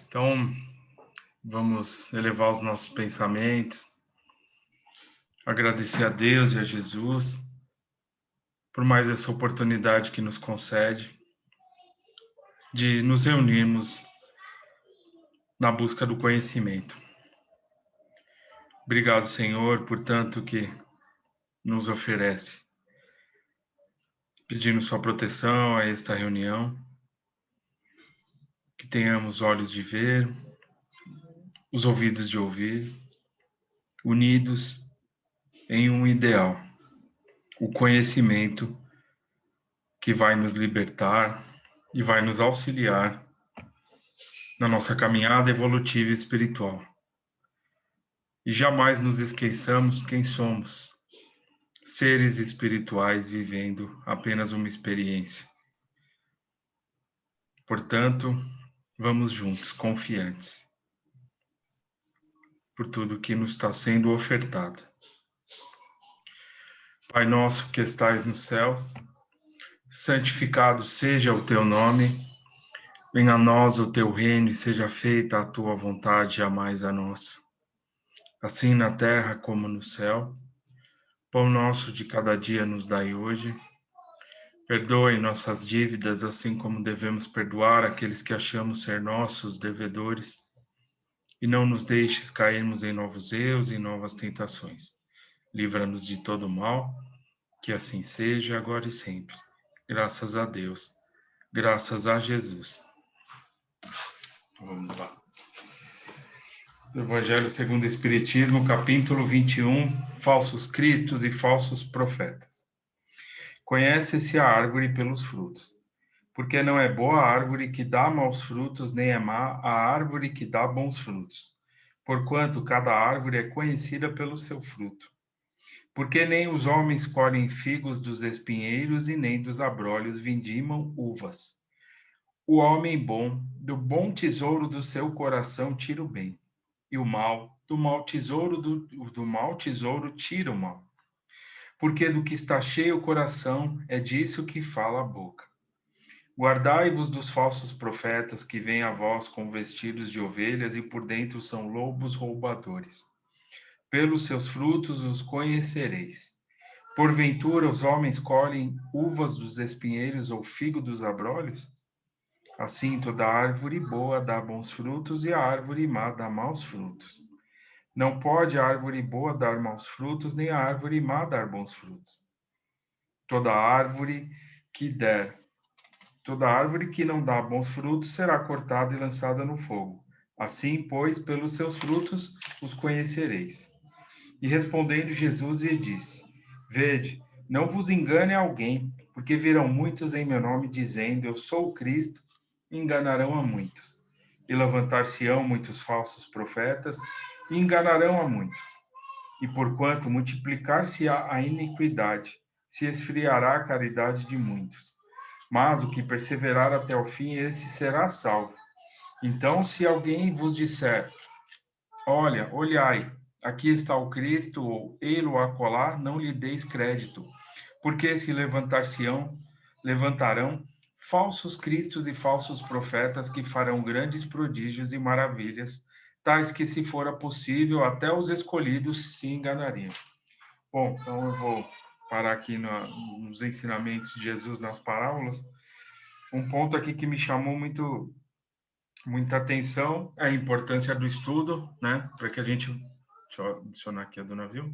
Então, vamos elevar os nossos pensamentos, agradecer a Deus e a Jesus por mais essa oportunidade que nos concede de nos reunirmos na busca do conhecimento. Obrigado, Senhor, por tanto que nos oferece. Pedindo sua proteção a esta reunião, que tenhamos olhos de ver, os ouvidos de ouvir, unidos em um ideal, o conhecimento que vai nos libertar e vai nos auxiliar na nossa caminhada evolutiva e espiritual. E jamais nos esqueçamos quem somos, seres espirituais vivendo apenas uma experiência. Portanto, vamos juntos, confiantes, por tudo que nos está sendo ofertado. Pai nosso que estais nos céus, santificado seja o teu nome, venha a nós o teu reino e seja feita a tua vontade, jamais a nossa. Assim na terra como no céu, pão nosso de cada dia nos dai hoje. Perdoe nossas dívidas, assim como devemos perdoar aqueles que achamos ser nossos devedores. E não nos deixes cairmos em novos erros e novas tentações. Livra-nos de todo mal, que assim seja agora e sempre. Graças a Deus. Graças a Jesus. Vamos lá. Evangelho segundo o Espiritismo, capítulo 21, falsos cristos e falsos profetas. Conhece-se a árvore pelos frutos, porque não é boa a árvore que dá maus frutos, nem é má a árvore que dá bons frutos. Porquanto cada árvore é conhecida pelo seu fruto. Porque nem os homens colhem figos dos espinheiros e nem dos abrolhos vindimam uvas. O homem bom, do bom tesouro do seu coração tira o bem, e o mal, do mau tesouro do mau tesouro tira o mal. Porque do que está cheio o coração, é disso que fala a boca. Guardai-vos dos falsos profetas que vêm a vós com vestidos de ovelhas e por dentro são lobos roubadores. Pelos seus frutos os conhecereis. Porventura os homens colhem uvas dos espinheiros ou figo dos abrolhos? Assim toda árvore boa dá bons frutos e a árvore má dá maus frutos. Não pode a árvore boa dar maus frutos, nem a árvore má dar bons frutos. Toda árvore que der, toda árvore que não dá bons frutos será cortada e lançada no fogo. Assim, pois, pelos seus frutos os conhecereis. E respondendo Jesus lhe disse: Vede, não vos engane alguém, porque virão muitos em meu nome dizendo: Eu sou o Cristo, e enganarão a muitos. E levantar-se-ão muitos falsos profetas, e enganarão a muitos. E porquanto multiplicar-se-á a iniquidade, se esfriará a caridade de muitos. Mas o que perseverar até o fim, esse será salvo. Então, se alguém vos disser: Olha, olhai, aqui está o Cristo, ou ei-lo acolá, não lhe deis crédito, porque se levantarão falsos cristos e falsos profetas que farão grandes prodígios e maravilhas, tais que, se fora possível, até os escolhidos se enganariam. Bom, então eu vou parar aqui nos ensinamentos de Jesus nas parábolas. Um ponto aqui que me chamou muita atenção é a importância do estudo, né? Para que a gente... Deixa eu adicionar aqui a do navio.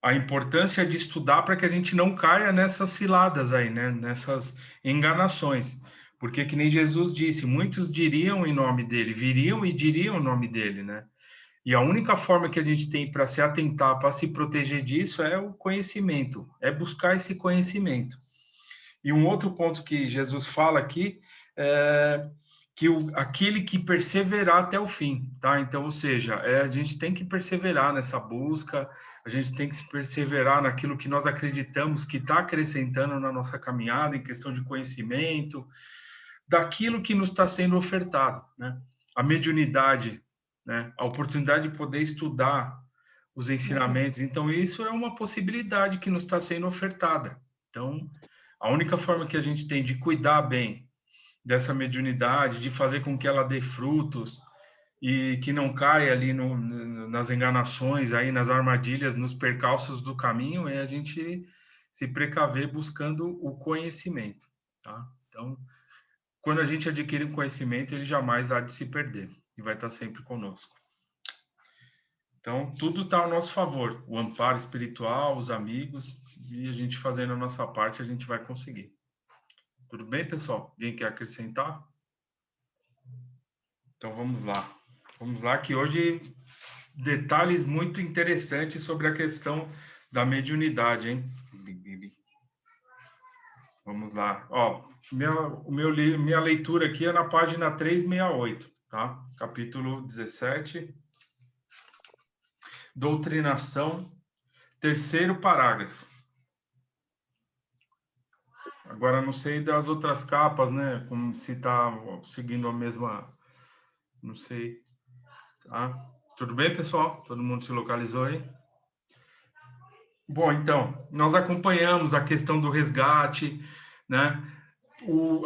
A importância de estudar para que a gente não caia nessas ciladas aí, né? Nessas enganações. Porque, que nem Jesus disse, muitos diriam em nome dele, viriam e diriam o nome dele, né? E a única forma que a gente tem para se atentar, para se proteger disso, é o conhecimento, é buscar esse conhecimento. E um outro ponto que Jesus fala aqui é que aquele que perseverar até o fim, tá? Então, ou seja, a gente tem que perseverar nessa busca, a gente tem que perseverar naquilo que nós acreditamos que está acrescentando na nossa caminhada, em questão de conhecimento, daquilo que nos está sendo ofertado, né? A mediunidade, né? A oportunidade de poder estudar os ensinamentos. Então, isso é uma possibilidade que nos está sendo ofertada. Então, a única forma que a gente tem de cuidar bem dessa mediunidade, de fazer com que ela dê frutos e que não caia ali nas enganações, aí nas armadilhas, nos percalços do caminho, é a gente se precaver buscando o conhecimento, tá? Então, quando a gente adquire um conhecimento, ele jamais há de se perder e vai estar sempre conosco. Então, tudo está ao nosso favor, o amparo espiritual, os amigos, e a gente fazendo a nossa parte, a gente vai conseguir. Tudo bem, pessoal? Alguém quer acrescentar? Então, vamos lá. Vamos lá, que hoje detalhes muito interessantes sobre a questão da mediunidade, hein? Vamos lá. Ó, minha leitura aqui é na página 368, tá? Capítulo 17. Doutrinação, terceiro parágrafo. Agora, não sei das outras capas, né? Como se está seguindo a mesma... Não sei. Tá? Tudo bem, pessoal? Todo mundo se localizou aí? Bom, então, nós acompanhamos a questão do resgate, né?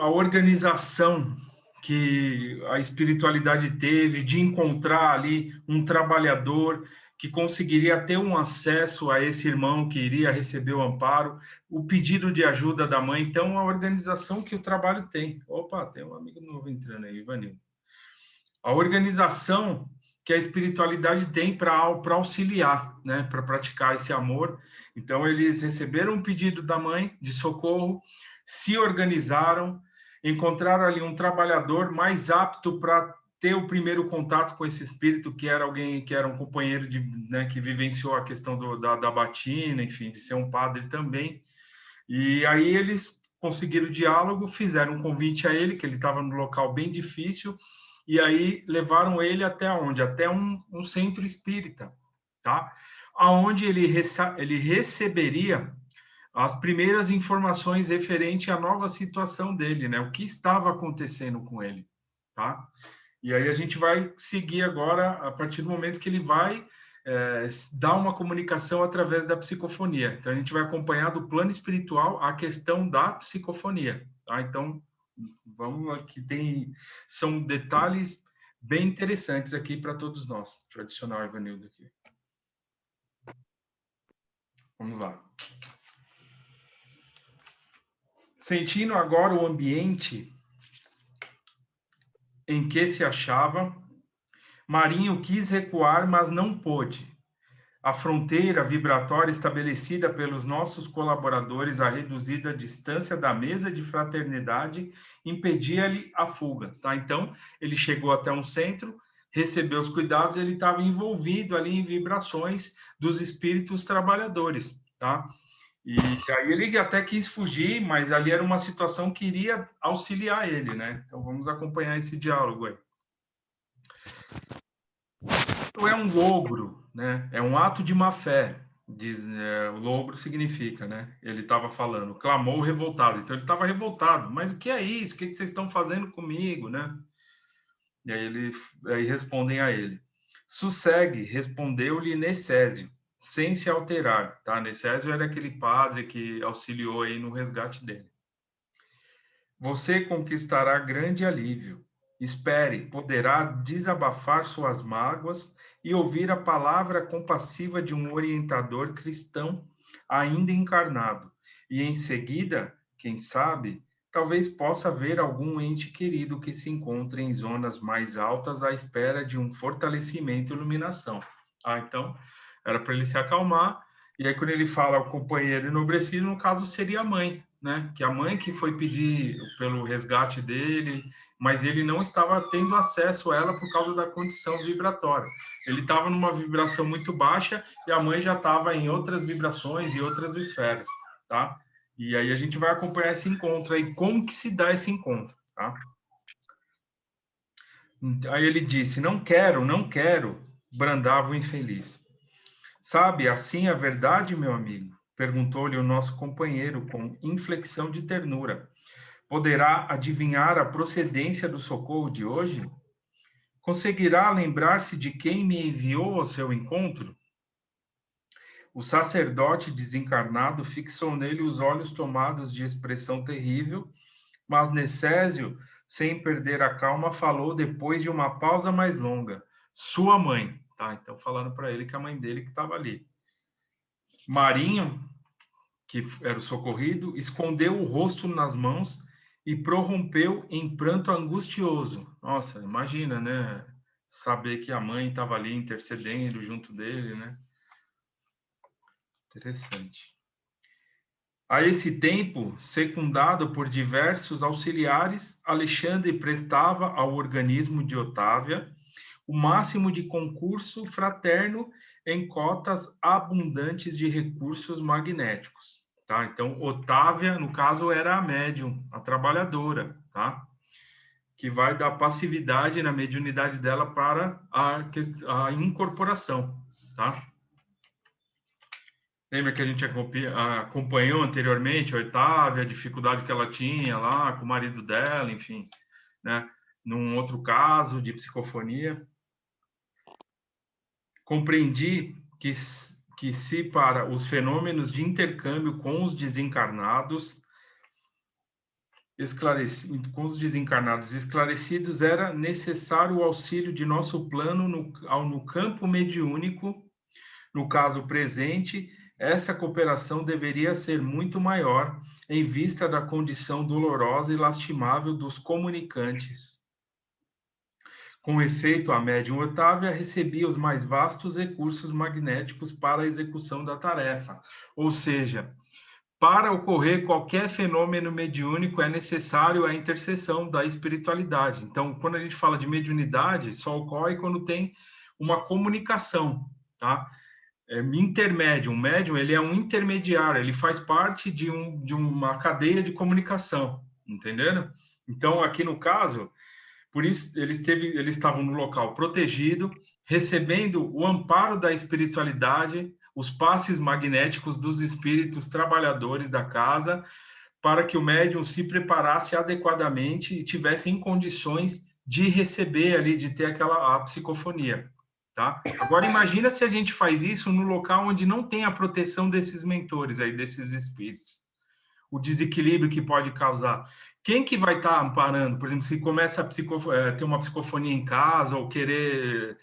A organização que a espiritualidade teve de encontrar ali um trabalhador que conseguiria ter um acesso a esse irmão que iria receber o amparo, o pedido de ajuda da mãe. Então, a organização que o trabalho tem. Opa, tem um amigo novo entrando aí, Ivanildo. A organização que a espiritualidade tem para auxiliar, né, para praticar esse amor. Então, eles receberam um pedido da mãe de socorro, se organizaram, encontraram ali um trabalhador mais apto para ter o primeiro contato com esse espírito, que era alguém que era um companheiro de, né, que vivenciou a questão da batina, enfim, de ser um padre também. E aí eles conseguiram diálogo, fizeram um convite a ele, que ele estava num local bem difícil, e aí levaram ele até onde? Até um centro espírita, tá? Aonde ele receberia as primeiras informações referente à nova situação dele, né? O que estava acontecendo com ele, tá? E aí a gente vai seguir agora, a partir do momento que ele vai dar uma comunicação através da psicofonia. Então, a gente vai acompanhar do plano espiritual a questão da psicofonia, tá? Então, vamos aqui, são detalhes bem interessantes aqui para todos nós. Deixa eu adicionar o Ivanildo aqui. Vamos lá. Sentindo agora o ambiente em que se achava, Marinho quis recuar, mas não pôde. A fronteira vibratória estabelecida pelos nossos colaboradores, a reduzida distância da mesa de fraternidade, impedia-lhe a fuga, tá? Então, ele chegou até um centro, recebeu os cuidados, ele estava envolvido ali em vibrações dos espíritos trabalhadores, tá? E aí ele até quis fugir, mas ali era uma situação que iria auxiliar ele, né? Então, vamos acompanhar esse diálogo aí. É um logro, né? É um ato de má fé. Diz, o logro significa, né? Ele estava falando, clamou revoltado. Então ele estava revoltado. Mas o que é isso? O que vocês estão fazendo comigo, né? E aí respondem a ele. Sossegue, respondeu-lhe Necésio, sem se alterar, tá? Necésio era aquele padre que auxiliou aí no resgate dele. Você conquistará grande alívio. Espere, poderá desabafar suas mágoas e ouvir a palavra compassiva de um orientador cristão ainda encarnado. E em seguida, quem sabe, talvez possa ver algum ente querido que se encontre em zonas mais altas à espera de um fortalecimento e iluminação. Então, era para ele se acalmar. E aí, quando ele fala o companheiro enobrecido, no caso seria a mãe, né? Que a mãe que foi pedir pelo resgate dele, mas ele não estava tendo acesso a ela por causa da condição vibratória. Ele estava numa vibração muito baixa e a mãe já estava em outras vibrações e outras esferas, tá? E aí a gente vai acompanhar esse encontro aí, como que se dá esse encontro, tá? Aí ele disse: não quero, brandava o infeliz. Sabe assim a verdade, meu amigo? Perguntou-lhe o nosso companheiro com inflexão de ternura. Poderá adivinhar a procedência do socorro de hoje? Conseguirá lembrar-se de quem me enviou ao seu encontro? O sacerdote desencarnado fixou nele os olhos tomados de expressão terrível, mas Necésio sem perder a calma, falou depois de uma pausa mais longa. Sua mãe, tá? Então falaram para ele que a mãe dele que estava ali. Marinho, que era o socorrido, escondeu o rosto nas mãos e prorrompeu em pranto angustioso. Nossa, imagina, né? Saber que a mãe estava ali intercedendo junto dele, né? Interessante. A esse tempo, secundado por diversos auxiliares, Alexandre prestava ao organismo de Otávia o máximo de concurso fraterno em cotas abundantes de recursos magnéticos. Tá? Então, Otávia, no caso, era a médium, a trabalhadora, tá? Que vai dar passividade na mediunidade dela para a incorporação. Tá? Lembra que a gente acompanhou anteriormente a Otávia, a dificuldade que ela tinha lá com o marido dela, enfim, né? Num outro caso de psicofonia. Compreendi que se para os fenômenos de intercâmbio com os desencarnados esclarecidos era necessário o auxílio de nosso plano no campo mediúnico. No caso presente, essa cooperação deveria ser muito maior em vista da condição dolorosa e lastimável dos comunicantes. Com efeito, a médium Otávia recebia os mais vastos recursos magnéticos para a execução da tarefa. Ou seja, para ocorrer qualquer fenômeno mediúnico é necessário a intercessão da espiritualidade. Então, quando a gente fala de mediunidade, só ocorre quando tem uma comunicação, tá? Intermédio, um médium, ele é um intermediário, ele faz parte de uma cadeia de comunicação, entenderam? Então, aqui no caso, por isso, eles estavam no local protegido, recebendo o amparo da espiritualidade, os passes magnéticos dos espíritos trabalhadores da casa, para que o médium se preparasse adequadamente e tivesse em condições de receber ali, de ter a psicofonia. Tá? Agora, imagina se a gente faz isso no local onde não tem a proteção desses mentores aí, desses espíritos. O desequilíbrio que pode causar. Quem que vai estar amparando? Por exemplo, se começa a ter uma psicofonia em casa ou querer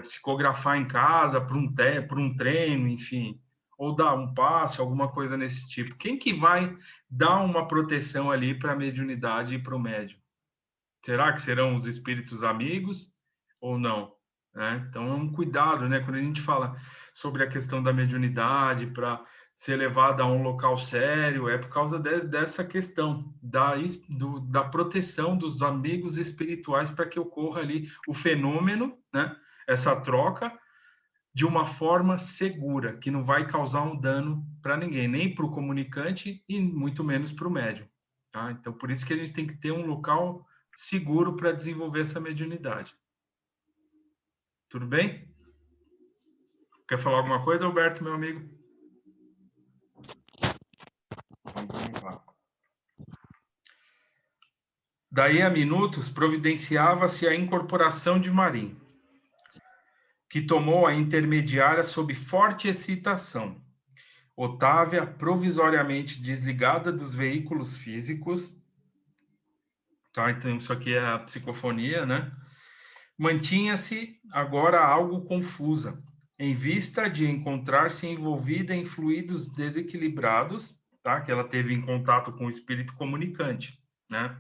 psicografar em casa para um treino, enfim, ou dar um passe, alguma coisa nesse tipo. Quem que vai dar uma proteção ali para a mediunidade e para o médium? Será que serão os espíritos amigos ou não? Então, é um cuidado, né? Quando a gente fala sobre a questão da mediunidade para ser levada a um local sério, é por causa dessa questão da proteção dos amigos espirituais para que ocorra ali o fenômeno, né? Essa troca de uma forma segura, que não vai causar um dano para ninguém, nem para o comunicante e muito menos para o médium. Tá? Então, por isso que a gente tem que ter um local seguro para desenvolver essa mediunidade. Tudo bem? Quer falar alguma coisa, Alberto, meu amigo? Vamos lá. Daí a minutos providenciava-se a incorporação de Marim, que tomou a intermediária sob forte excitação. Otávia, provisoriamente desligada dos veículos físicos, tá? Então isso aqui é a psicofonia, né? Mantinha-se agora algo confusa, em vista de encontrar-se envolvida em fluidos desequilibrados, tá? Que ela teve em contato com o espírito comunicante, né?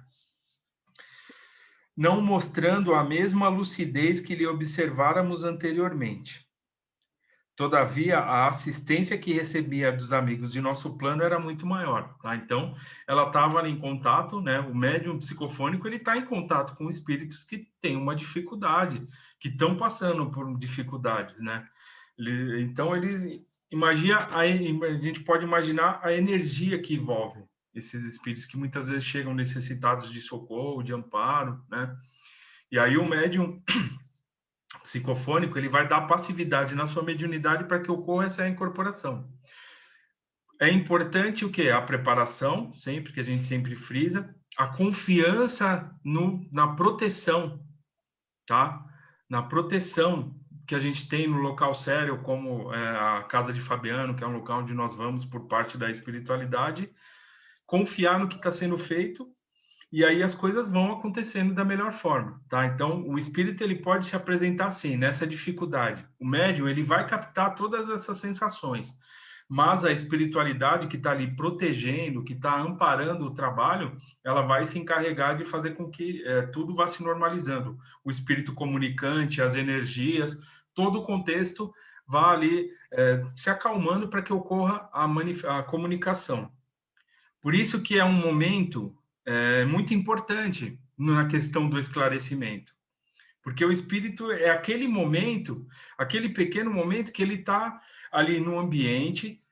Não mostrando a mesma lucidez que lhe observáramos anteriormente. Todavia, a assistência que recebia dos amigos de nosso plano era muito maior, tá? Então, ela estava em contato, né? O médium psicofônico, ele está em contato com espíritos que têm uma dificuldade, que estão passando por dificuldades, né? Então, imagina, a gente pode imaginar a energia que envolve esses espíritos que muitas vezes chegam necessitados de socorro, de amparo, né? E aí o médium psicofônico, ele vai dar passividade na sua mediunidade para que ocorra essa incorporação. É importante o quê? A preparação, sempre, que a gente sempre frisa, a confiança na proteção, tá? Na proteção que a gente tem no local sério, como a Casa de Fabiano, que é um local onde nós vamos por parte da espiritualidade, confiar no que está sendo feito e aí as coisas vão acontecendo da melhor forma, tá? Então, o espírito ele pode se apresentar assim, nessa dificuldade. O médium ele vai captar todas essas sensações, mas a espiritualidade que está ali protegendo, que está amparando o trabalho, ela vai se encarregar de fazer com que tudo vá se normalizando. O espírito comunicante, as energias, todo o contexto vá ali se acalmando para que ocorra a comunicação. Por isso que é um momento muito importante na questão do esclarecimento, porque o espírito é aquele momento, aquele pequeno momento que ele está ali no ambiente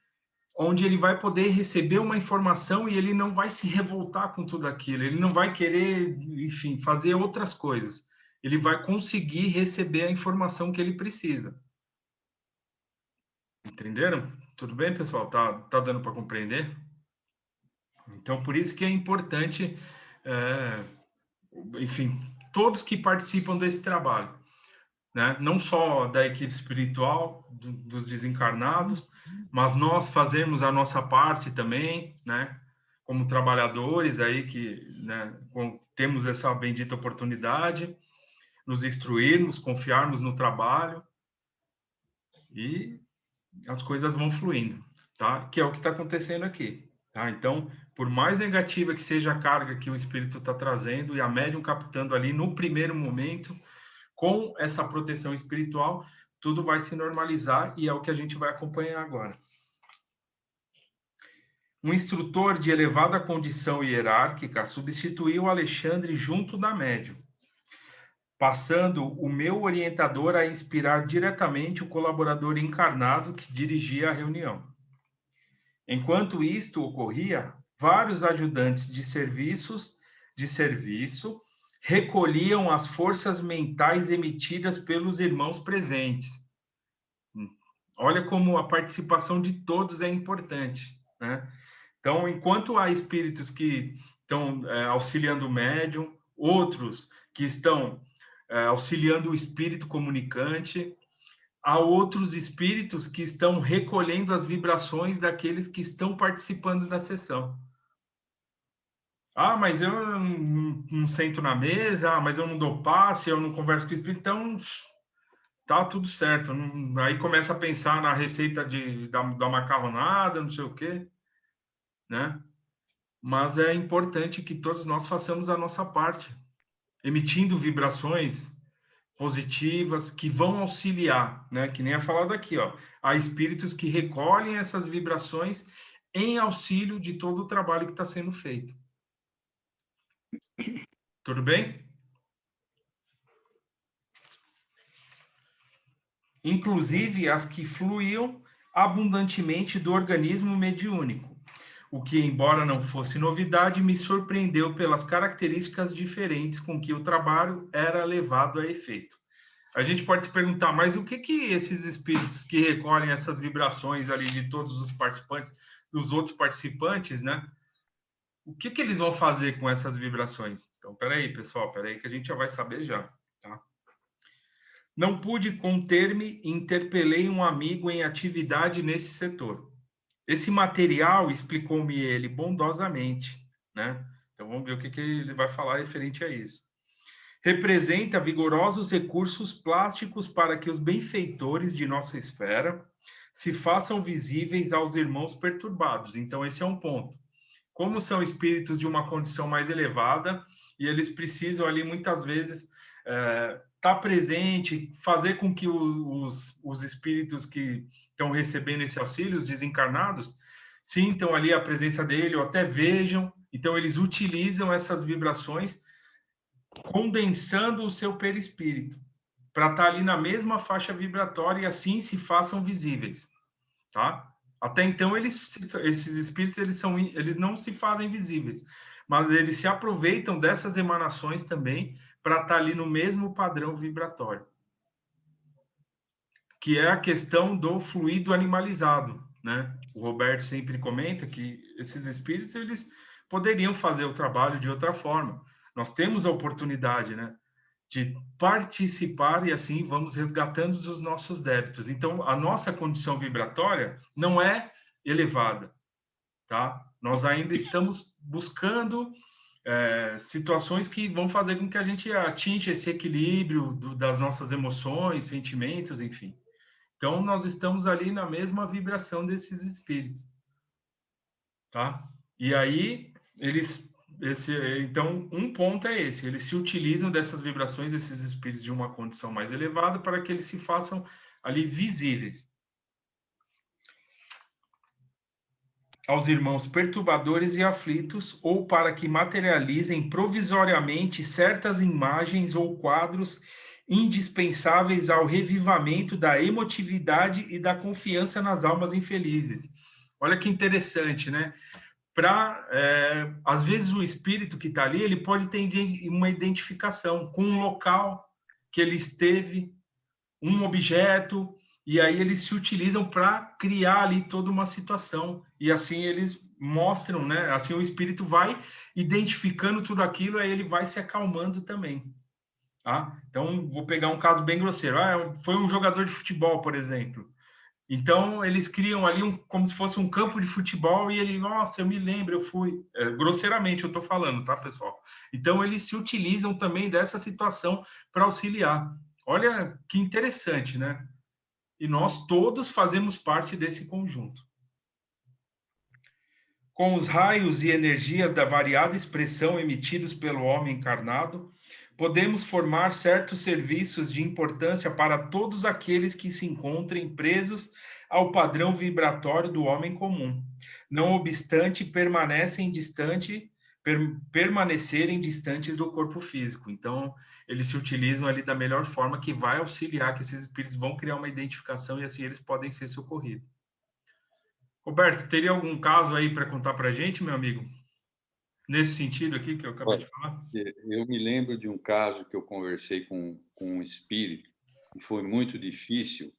onde ele vai poder receber uma informação e ele não vai se revoltar com tudo aquilo, ele não vai querer, enfim, fazer outras coisas. Ele vai conseguir receber a informação que ele precisa. Entenderam? Tudo bem, pessoal? Tá dando para compreender? Então, por isso que é importante, enfim, todos que participam desse trabalho, né? Não só da equipe espiritual, dos desencarnados, mas nós fazermos a nossa parte também, né? Como trabalhadores aí que, né, temos essa bendita oportunidade, nos instruirmos, confiarmos no trabalho e as coisas vão fluindo, tá? Que é o que está acontecendo aqui, tá? Então, por mais negativa que seja a carga que o espírito está trazendo e a médium captando ali no primeiro momento, com essa proteção espiritual, tudo vai se normalizar e é o que a gente vai acompanhar agora. Um instrutor de elevada condição hierárquica substituiu Alexandre junto da médium, passando o meu orientador a inspirar diretamente o colaborador encarnado que dirigia a reunião. Enquanto isto ocorria, vários ajudantes de serviço recolhiam as forças mentais emitidas pelos irmãos presentes. Olha como a participação de todos é importante, né? Então, enquanto há espíritos que estão auxiliando o médium, outros que estão auxiliando o espírito comunicante, há outros espíritos que estão recolhendo as vibrações daqueles que estão participando da sessão. Ah, mas eu não sento na mesa, mas eu não dou passe, eu não converso com o espírito, então tá tudo certo. Aí começa a pensar na receita da macarronada, não sei o quê, né? Mas é importante que todos nós façamos a nossa parte, emitindo vibrações positivas que vão auxiliar, né? Que nem é falado aqui, ó. Há espíritos que recolhem essas vibrações em auxílio de todo o trabalho que está sendo feito. Tudo bem? Inclusive as que fluíam abundantemente do organismo mediúnico, o que, embora não fosse novidade, me surpreendeu pelas características diferentes com que o trabalho era levado a efeito. A gente pode se perguntar, mas o que esses espíritos que recolhem essas vibrações ali de todos os participantes, dos outros participantes, né? O que eles vão fazer com essas vibrações? Então, peraí, pessoal, peraí que a gente já vai saber já, tá? Não pude conter-me e interpelei um amigo em atividade nesse setor. Esse material, explicou-me ele bondosamente, né? Então, vamos ver o que ele vai falar referente a isso. Representa vigorosos recursos plásticos para que os benfeitores de nossa esfera se façam visíveis aos irmãos perturbados. Então, esse é um ponto. Como são espíritos de uma condição mais elevada, e eles precisam ali, muitas vezes, estar presente, fazer com que os espíritos que estão recebendo esse auxílio, os desencarnados, sintam ali a presença dele, ou até vejam. Então, eles utilizam essas vibrações condensando o seu perispírito, para estar ali na mesma faixa vibratória e assim se façam visíveis, tá? Até então, esses espíritos, eles não se fazem visíveis, mas eles se aproveitam dessas emanações também para estar ali no mesmo padrão vibratório, que é a questão do fluido animalizado, né? O Roberto sempre comenta que esses espíritos, eles poderiam fazer o trabalho de outra forma. Nós temos a oportunidade, né, de participar e assim vamos resgatando os nossos débitos. Então, a nossa condição vibratória não é elevada, tá? Nós ainda estamos buscando situações que vão fazer com que a gente atinja esse equilíbrio das nossas emoções, sentimentos, enfim. Então, nós estamos ali na mesma vibração desses espíritos, tá? E aí, então, um ponto é esse, eles se utilizam dessas vibrações, desses espíritos de uma condição mais elevada, para que eles se façam ali visíveis aos irmãos perturbadores e aflitos, ou para que materializem provisoriamente certas imagens ou quadros indispensáveis ao revivamento da emotividade e da confiança nas almas infelizes. Olha que interessante, né? Às vezes o espírito que está ali, ele pode ter uma identificação com um local que ele esteve, um objeto, e aí eles se utilizam para criar ali toda uma situação, e assim eles mostram, né? Assim o espírito vai identificando tudo aquilo, aí ele vai se acalmando também, tá? Então, vou pegar um caso bem grosseiro. Foi um jogador de futebol, por exemplo. Então, eles criam ali como se fosse um campo de futebol e ele, nossa, eu me lembro, eu fui. Grosseiramente eu estou falando, tá, pessoal? Então, eles se utilizam também dessa situação para auxiliar. Olha que interessante, né? E nós todos fazemos parte desse conjunto. Com os raios e energias da variada expressão emitidos pelo homem encarnado, podemos formar certos serviços de importância para todos aqueles que se encontrem presos ao padrão vibratório do homem comum. Não obstante, permanecerem distantes do corpo físico. Então, eles se utilizam ali da melhor forma que vai auxiliar, que esses espíritos vão criar uma identificação e assim eles podem ser socorridos. Roberto, teria algum caso aí para contar para a gente, meu amigo? Nesse sentido aqui que eu acabei de Olha, falar? eu me lembro de um caso que eu conversei com um espírito e foi muito difícil,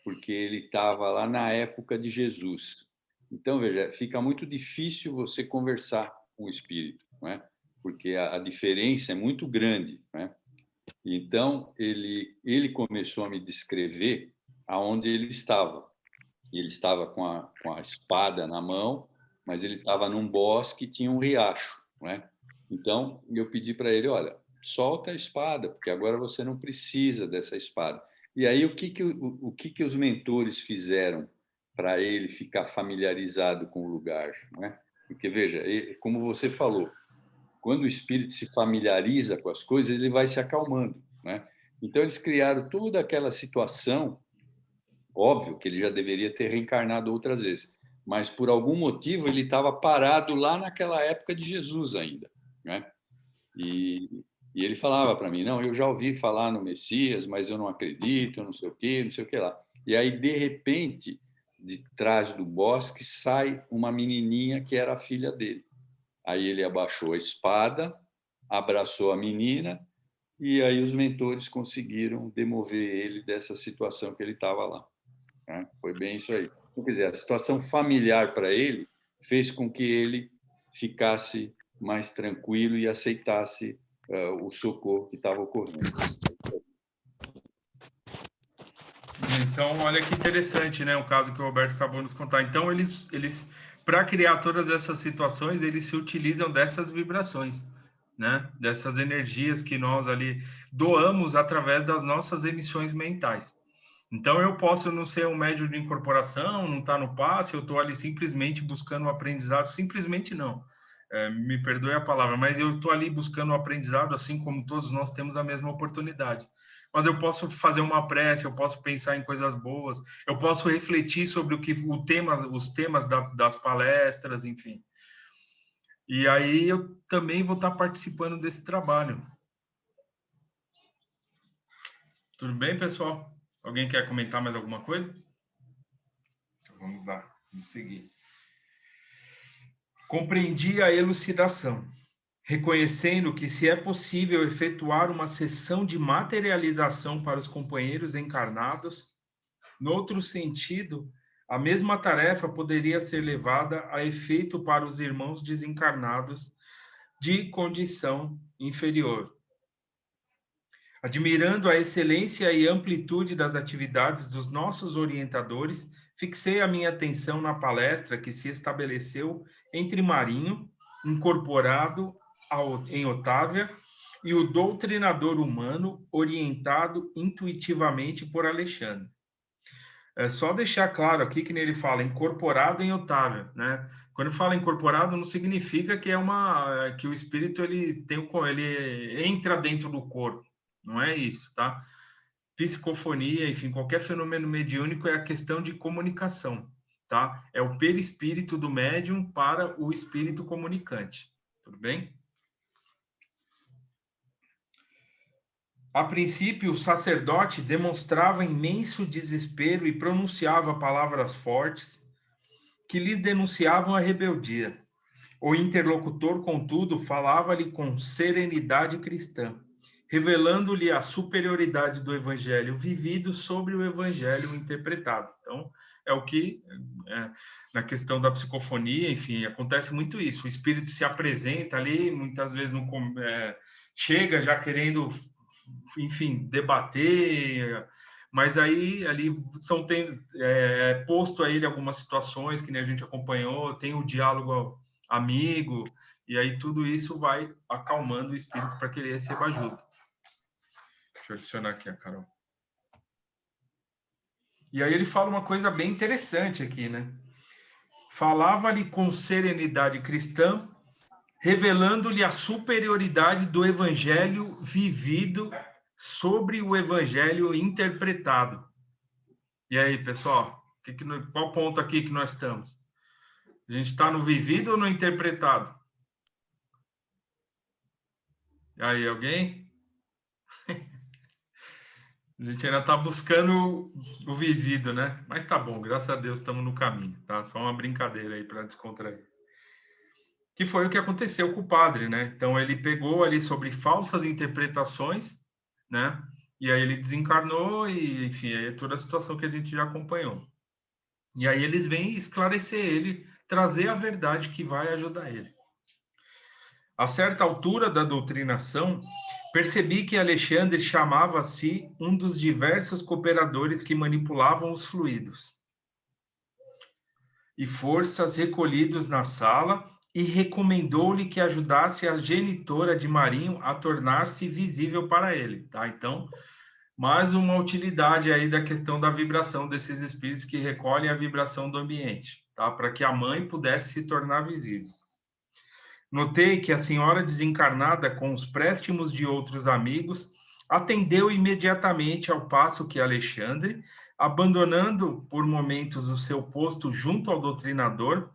porque ele estava lá na época de Jesus. Então, veja, fica muito difícil você conversar com o espírito, não é? Porque a diferença é muito grande, não é? Então, ele começou a me descrever aonde ele estava. Ele estava com a espada na mão, mas ele estava num bosque e tinha um riacho, não é? Então, eu pedi para ele, olha, solta a espada, porque agora você não precisa dessa espada. E aí, o que os mentores fizeram para ele ficar familiarizado com o lugar, não é? Porque, veja, como você falou, quando o espírito se familiariza com as coisas, ele vai se acalmando, né? Então, eles criaram toda aquela situação. Óbvio que ele já deveria ter reencarnado outras vezes, mas por algum motivo ele estava parado lá naquela época de Jesus ainda, né? E ele falava para mim, não, eu já ouvi falar no Messias, mas eu não acredito, eu não sei o quê, não sei o que lá. E aí, de repente, de trás do bosque sai uma menininha que era a filha dele. Aí ele abaixou a espada, abraçou a menina, e aí os mentores conseguiram demover ele dessa situação que ele estava lá, né? Foi bem isso aí. Então, quer dizer, a situação familiar para ele fez com que ele ficasse mais tranquilo e aceitasse o socorro que estava ocorrendo. Então, olha que interessante, né? O caso que o Roberto acabou de nos contar. Então, eles para criar todas essas situações, eles se utilizam dessas vibrações, né? Dessas energias que nós ali doamos através das nossas emissões mentais. Então, eu posso não ser um médium de incorporação, não estar no passe, eu estou ali simplesmente buscando o aprendizado, simplesmente não. Me perdoe a palavra, mas eu estou ali buscando o aprendizado, assim como todos nós temos a mesma oportunidade. Mas eu posso fazer uma prece, eu posso pensar em coisas boas, eu posso refletir sobre os temas das palestras, enfim. E aí eu também vou estar participando desse trabalho. Tudo bem, pessoal? Alguém quer comentar mais alguma coisa? Então, vamos lá, vamos seguir. Compreendi a elucidação, reconhecendo que se é possível efetuar uma sessão de materialização para os companheiros encarnados, no outro sentido, a mesma tarefa poderia ser levada a efeito para os irmãos desencarnados de condição inferior. Admirando a excelência e amplitude das atividades dos nossos orientadores, fixei a minha atenção na palestra que se estabeleceu entre Marinho, incorporado em Otávia e o doutrinador humano orientado intuitivamente por Alexandre. É só deixar claro aqui que nele fala incorporado em Otávia, né? Quando fala incorporado, não significa que que o espírito ele entra dentro do corpo, não é isso, tá? Psicofonia, enfim, qualquer fenômeno mediúnico é a questão de comunicação, tá? É o perispírito do médium para o espírito comunicante, tudo bem? A princípio, o sacerdote demonstrava imenso desespero e pronunciava palavras fortes que lhes denunciavam a rebeldia. O interlocutor, contudo, falava-lhe com serenidade cristã, revelando-lhe a superioridade do evangelho vivido sobre o evangelho interpretado. Então, é o que, na questão da psicofonia, enfim, acontece muito isso. O espírito se apresenta ali, muitas vezes chega já querendo, enfim, debater, mas aí ali posto a ele algumas situações que nem a gente acompanhou, tem o diálogo amigo, e aí tudo isso vai acalmando o espírito para que ele receba ajuda. Deixa eu adicionar aqui a Carol. E aí ele fala uma coisa bem interessante aqui, né? Falava-lhe com serenidade cristã, revelando-lhe a superioridade do evangelho vivido sobre o evangelho interpretado. E aí, pessoal, qual ponto aqui que nós estamos? A gente está no vivido ou no interpretado? E aí, alguém? A gente ainda está buscando o vivido, né? Mas tá bom, graças a Deus estamos no caminho, tá? Só uma brincadeira aí para descontrair. Que foi o que aconteceu com o padre, né? Então ele pegou ali sobre falsas interpretações, né? E aí ele desencarnou e, enfim, aí é toda a situação que a gente já acompanhou. E aí eles vêm esclarecer ele, trazer a verdade que vai ajudar ele. A certa altura da doutrinação, percebi que Alexandre chamava a si um dos diversos cooperadores que manipulavam os fluidos e forças recolhidos na sala e recomendou-lhe que ajudasse a genitora de Marinho a tornar-se visível para ele, tá? Então, mais uma utilidade aí da questão da vibração desses espíritos que recolhem a vibração do ambiente, tá? Para que a mãe pudesse se tornar visível. Notei que a senhora desencarnada, com os préstimos de outros amigos, atendeu imediatamente ao passo que Alexandre, abandonando por momentos o seu posto junto ao doutrinador,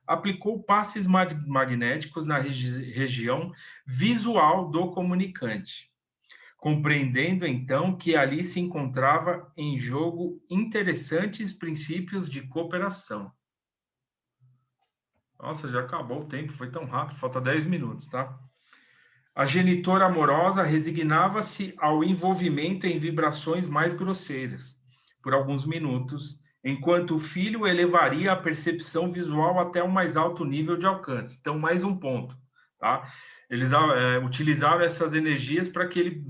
aplicou passes magnéticos na região visual do comunicante, compreendendo então que ali se encontrava em jogo interessantes princípios de cooperação. Nossa, já acabou o tempo, foi tão rápido, falta 10 minutos, tá? A genitora amorosa resignava-se ao envolvimento em vibrações mais grosseiras, por alguns minutos, enquanto o filho elevaria a percepção visual até o mais alto nível de alcance. Então, mais um ponto, tá? Eles utilizaram essas energias para que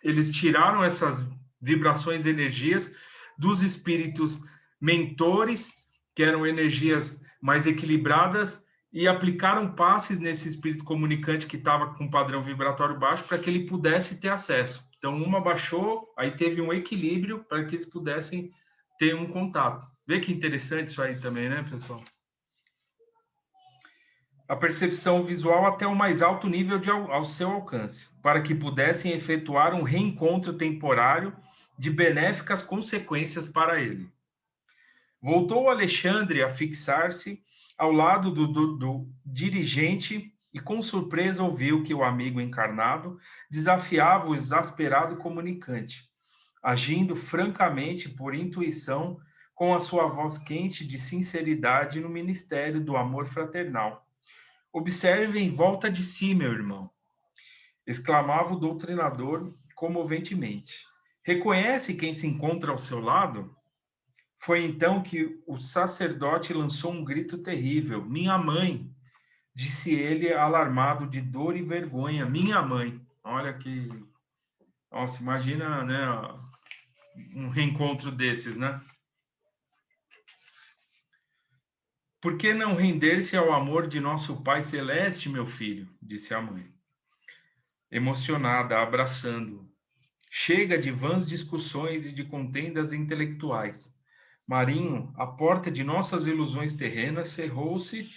eles tiraram essas vibrações, energias dos espíritos mentores, que eram energias mais equilibradas, e aplicaram passes nesse espírito comunicante que estava com padrão vibratório baixo para que ele pudesse ter acesso. Então, uma baixou, aí teve um equilíbrio para que eles pudessem ter um contato. Vê que interessante isso aí também, né, pessoal? A percepção visual até o mais alto nível ao seu alcance, para que pudessem efetuar um reencontro temporário de benéficas consequências para ele. Voltou Alexandre a fixar-se ao lado do dirigente e com surpresa ouviu que o amigo encarnado desafiava o exasperado comunicante, agindo francamente por intuição com a sua voz quente de sinceridade no ministério do amor fraternal. Observe em volta de si, meu irmão, exclamava o doutrinador comoventemente. Reconhece quem se encontra ao seu lado? Foi então que o sacerdote lançou um grito terrível. Minha mãe, disse ele, alarmado de dor e vergonha. Minha mãe. Olha que... Nossa, imagina, né, um reencontro desses, né? Por que não render-se ao amor de nosso Pai Celeste, meu filho? Disse a mãe, emocionada, abraçando-o. Chega de vãs discussões e de contendas intelectuais. Marinho, a porta de nossas ilusões terrenas cerrou-se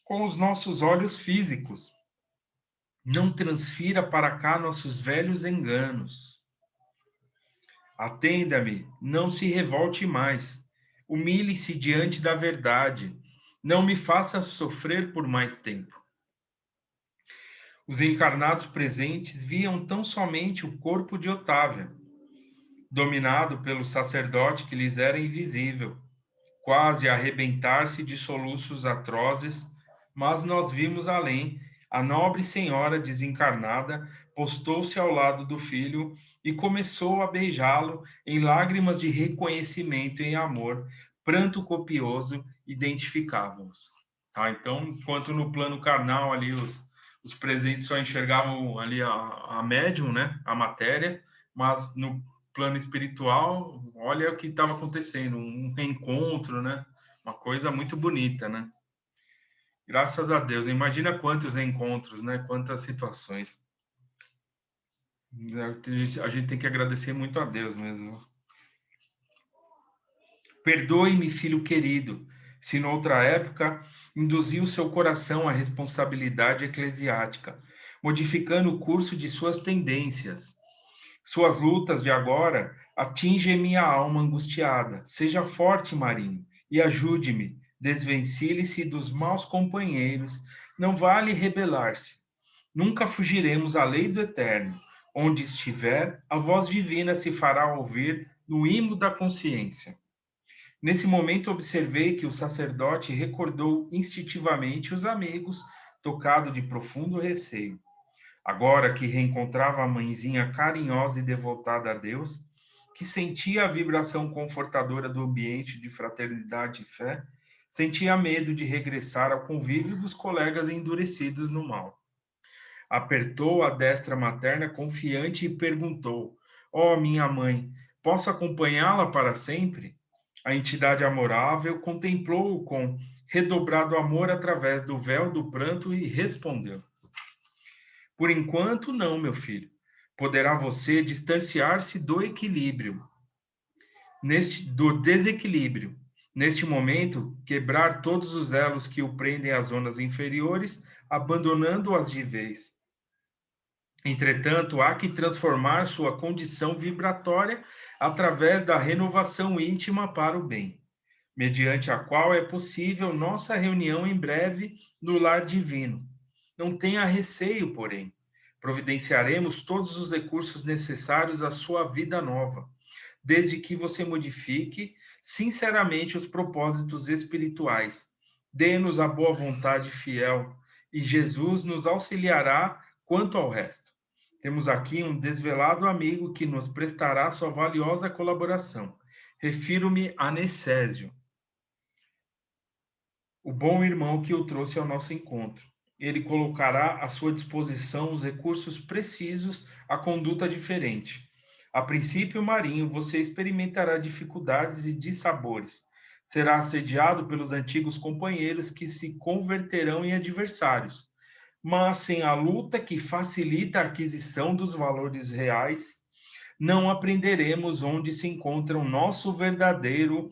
com os nossos olhos físicos. Não transfira para cá nossos velhos enganos. Atenda-me, não se revolte mais. Humilhe-se diante da verdade. Não me faça sofrer por mais tempo. Os encarnados presentes viam tão somente o corpo de Otávia, dominado pelo sacerdote que lhes era invisível, quase a arrebentar-se de soluços atrozes, mas nós vimos além. A nobre senhora desencarnada postou-se ao lado do filho e começou a beijá-lo em lágrimas de reconhecimento e amor, pranto copioso, identificavam-os. Tá? Então, enquanto no plano carnal ali os presentes só enxergavam ali a médium, né, a matéria, mas no plano espiritual, olha o que estava acontecendo, um reencontro, né? Uma coisa muito bonita, né? Graças a Deus. Imagina quantos encontros, né? Quantas situações. A gente tem que agradecer muito a Deus mesmo. Perdoe-me, filho querido, se noutra época induziu seu coração à responsabilidade eclesiástica, modificando o curso de suas tendências. Suas lutas de agora atingem minha alma angustiada. Seja forte, Marinho, e ajude-me. Desvencilhe-se dos maus companheiros. Não vale rebelar-se. Nunca fugiremos à lei do eterno. Onde estiver, a voz divina se fará ouvir no imo da consciência. Nesse momento, observei que o sacerdote recordou instintivamente os amigos, tocado de profundo receio. Agora que reencontrava a mãezinha carinhosa e devotada a Deus, que sentia a vibração confortadora do ambiente de fraternidade e fé, sentia medo de regressar ao convívio dos colegas endurecidos no mal. Apertou a destra materna confiante e perguntou: "Oh, minha mãe, posso acompanhá-la para sempre?" A entidade amorável contemplou-o com redobrado amor através do véu do pranto e respondeu: "Por enquanto, não, meu filho. Poderá você distanciar-se do equilíbrio, do desequilíbrio. Neste momento, quebrar todos os elos que o prendem às zonas inferiores, abandonando-as de vez. Entretanto, há que transformar sua condição vibratória através da renovação íntima para o bem, mediante a qual é possível nossa reunião em breve no lar divino. Não tenha receio, porém. Providenciaremos todos os recursos necessários à sua vida nova, desde que você modifique sinceramente os propósitos espirituais. Dê-nos a boa vontade fiel, e Jesus nos auxiliará quanto ao resto. Temos aqui um desvelado amigo que nos prestará sua valiosa colaboração. Refiro-me a Necésio, o bom irmão que o trouxe ao nosso encontro. Ele colocará à sua disposição os recursos precisos à conduta diferente. A princípio, Marinho, você experimentará dificuldades e dissabores. Será assediado pelos antigos companheiros que se converterão em adversários. Mas sem a luta que facilita a aquisição dos valores reais, não aprenderemos onde se encontra o nosso verdadeiro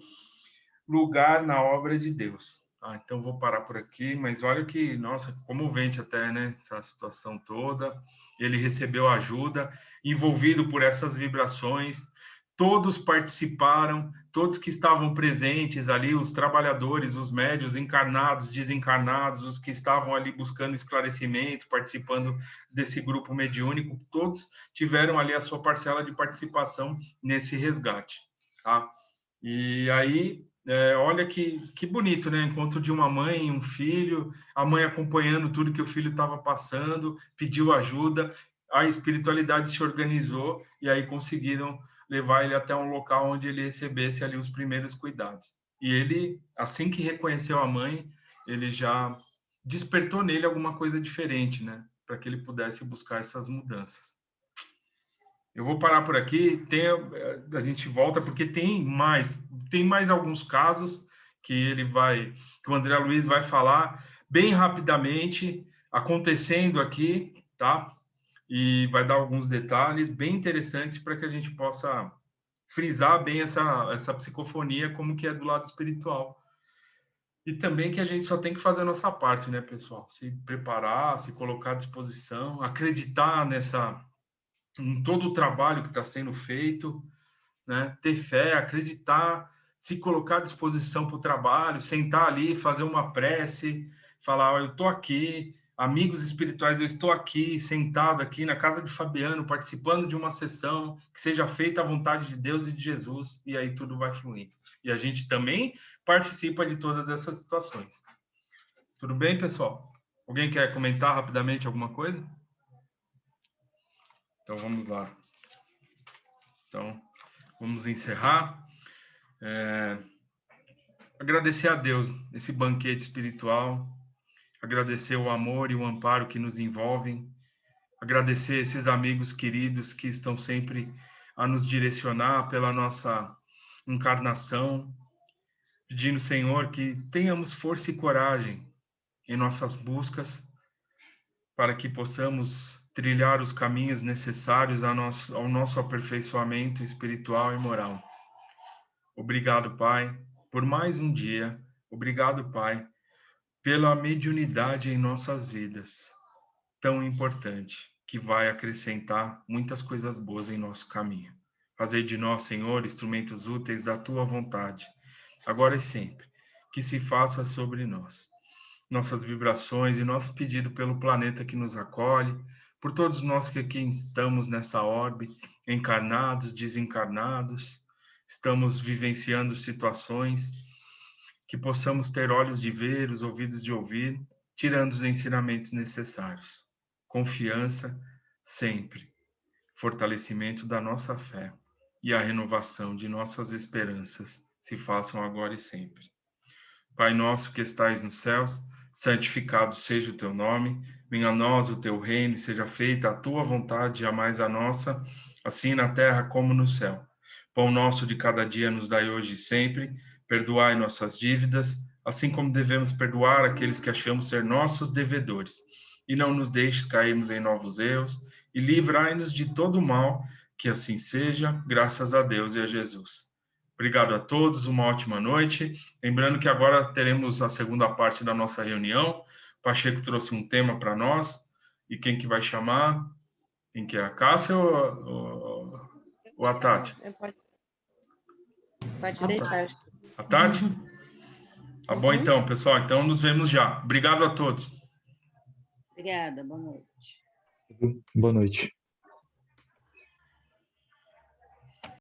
lugar na obra de Deus. Então vou parar por aqui, mas olha que, nossa, comovente até, né, essa situação toda. Ele recebeu ajuda, envolvido por essas vibrações, todos participaram, todos que estavam presentes ali, os trabalhadores, os médios, encarnados, desencarnados, os que estavam ali buscando esclarecimento, participando desse grupo mediúnico, todos tiveram ali a sua parcela de participação nesse resgate, tá? E aí, olha que bonito, né? Encontro de uma mãe e um filho, a mãe acompanhando tudo que o filho estava passando, pediu ajuda, a espiritualidade se organizou e aí conseguiram levar ele até um local onde ele recebesse ali os primeiros cuidados. E ele, assim que reconheceu a mãe, ele já despertou nele alguma coisa diferente, né? Para que ele pudesse buscar essas mudanças. Eu vou parar por aqui, a gente volta porque tem mais alguns casos que o André Luiz vai falar bem rapidamente, acontecendo aqui, tá? E vai dar alguns detalhes bem interessantes para que a gente possa frisar bem essa psicofonia, como que é do lado espiritual. E também que a gente só tem que fazer a nossa parte, né, pessoal? Se preparar, se colocar à disposição, acreditar em todo o trabalho que está sendo feito, né? Ter fé, acreditar, se colocar à disposição para o trabalho, sentar ali, fazer uma prece, falar, eu estou aqui, amigos espirituais, eu estou aqui, sentado aqui na casa de Fabiano, participando de uma sessão, que seja feita a vontade de Deus e de Jesus, e aí tudo vai fluindo. E a gente também participa de todas essas situações. Tudo bem, pessoal? Alguém quer comentar rapidamente alguma coisa? Então, vamos lá. Então, vamos encerrar. Agradecer a Deus esse banquete espiritual, agradecer o amor e o amparo que nos envolvem, agradecer esses amigos queridos que estão sempre a nos direcionar pela nossa encarnação, pedindo, Senhor, que tenhamos força e coragem em nossas buscas para que possamos trilhar os caminhos necessários ao nosso aperfeiçoamento espiritual e moral. Obrigado, Pai, por mais um dia. Obrigado, Pai, pela mediunidade em nossas vidas, tão importante, que vai acrescentar muitas coisas boas em nosso caminho. Fazer de nós, Senhor, instrumentos úteis da Tua vontade, agora e sempre, que se faça sobre nós. Nossas vibrações e nosso pedido pelo planeta que nos acolhe, por todos nós que aqui estamos nessa orbe, encarnados, desencarnados, estamos vivenciando situações, que possamos ter olhos de ver, os ouvidos de ouvir, tirando os ensinamentos necessários. Confiança sempre, fortalecimento da nossa fé e a renovação de nossas esperanças se façam agora e sempre. Pai nosso que estais nos céus, santificado seja o teu nome, venha a nós o teu reino, e seja feita a tua vontade, jamais a nossa, assim na terra como no céu. Pão nosso de cada dia nos dai hoje e sempre, perdoai nossas dívidas, assim como devemos perdoar aqueles que achamos ser nossos devedores. E não nos deixes cairmos em novos erros, e livrai-nos de todo mal, que assim seja, graças a Deus e a Jesus. Obrigado a todos, uma ótima noite. Lembrando que agora teremos a segunda parte da nossa reunião. O Pacheco trouxe um tema para nós. E quem que vai chamar? Quem que é? A Cássia ou a Tati? Pode deixar. A Tati? Tá bom então, pessoal. Então nos vemos já. Obrigado a todos. Obrigada, boa noite. Boa noite.